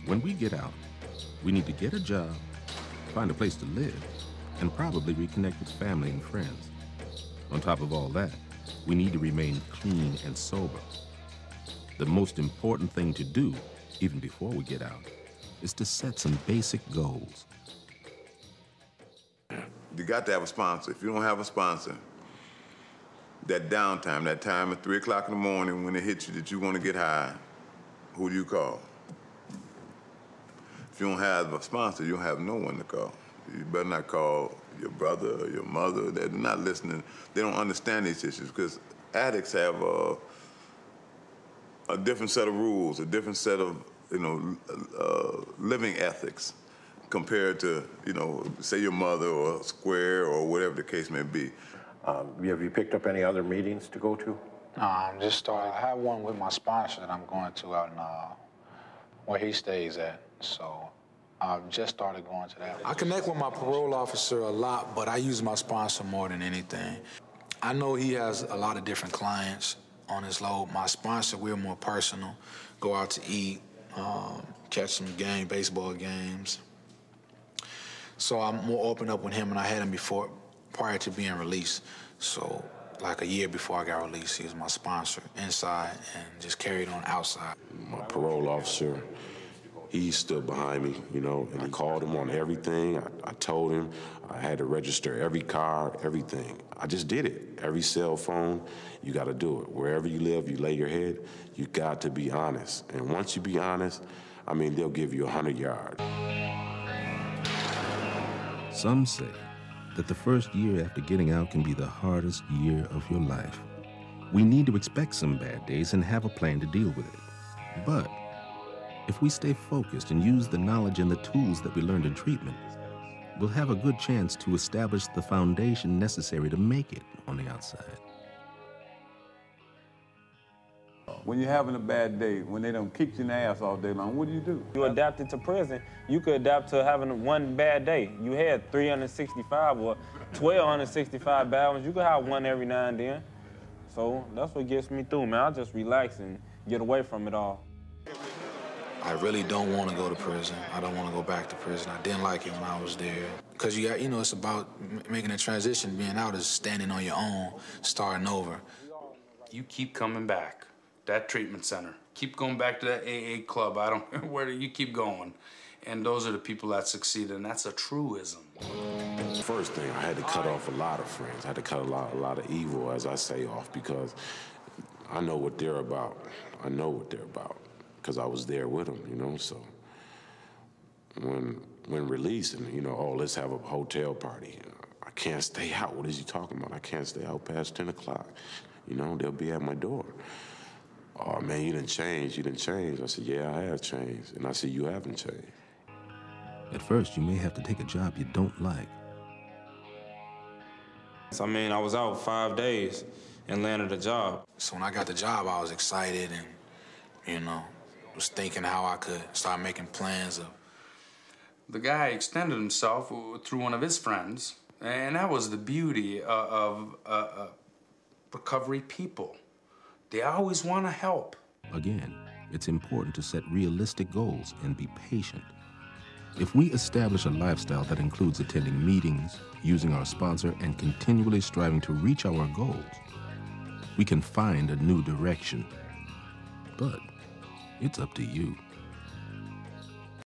When we get out, we need to get a job, find a place to live, and probably reconnect with family and friends. On top of all that, we need to remain clean and sober. The most important thing to do, even before we get out, is to set some basic goals. You got to have a sponsor. If you don't have a sponsor, that downtime, that time at 3 o'clock in the morning when it hits you that you want to get high, who do you call? If you don't have a sponsor, you don't have no one to call. You better not call your brother or your mother. They're not listening. They don't understand these issues because addicts have a different set of rules, a different set of living ethics compared to, say your mother or Square or whatever the case may be. Have you picked up any other meetings to go to? Just started. I have one with my sponsor that I'm going to out in where he stays at. So I've just started going to that. I connect with my parole officer a lot, but I use my sponsor more than anything. I know he has a lot of different clients on his load. My sponsor, we're more personal. Go out to eat, catch some baseball games. So I'm more open up with him than I had him prior to being released. So like a year before I got released, he was my sponsor inside and just carried on outside. My parole officer, he stood behind me, and I called him on everything. I told him I had to register every car, everything. I just did it. Every cell phone, you got to do it. Wherever you live, you lay your head, you got to be honest. And once you be honest, they'll give you 100 yards. Some say that the first year after getting out can be the hardest year of your life. We need to expect some bad days and have a plan to deal with it. But if we stay focused and use the knowledge and the tools that we learned in treatment, we'll have a good chance to establish the foundation necessary to make it on the outside. When you're having a bad day, when they don't kick you in the ass all day long, what do? You adapted to prison. You could adapt to having one bad day. You had 365 or 1,265 bad ones. You could have one every now and then. So that's what gets me through, man. I just relax and get away from it all. I really don't want to go to prison. I don't want to go back to prison. I didn't like it when I was there. Because it's about making a transition. Being out is standing on your own, starting over. You keep coming back. That treatment center. Keep going back to that AA club. I don't know where you keep going. And those are the people that succeed, and that's a truism. First thing, I had to cut off a lot of friends. I had to cut a lot of evil, as I say, off because I know what they're about. I know what they're about because I was there with them, So when released and, oh, let's have a hotel party. I can't stay out. What is he talking about? I can't stay out past 10 o'clock. They'll be at my door. Oh, man, you didn't change. You didn't change. I said, yeah, I have changed. And I said, you haven't changed. At first, you may have to take a job you don't like. I was out 5 days and landed a job. So when I got the job, I was excited and, was thinking how I could start making plans of. The guy extended himself through one of his friends, and that was the beauty of recovery people. They always want to help. Again, it's important to set realistic goals and be patient. If we establish a lifestyle that includes attending meetings, using our sponsor, and continually striving to reach our goals, we can find a new direction. But it's up to you.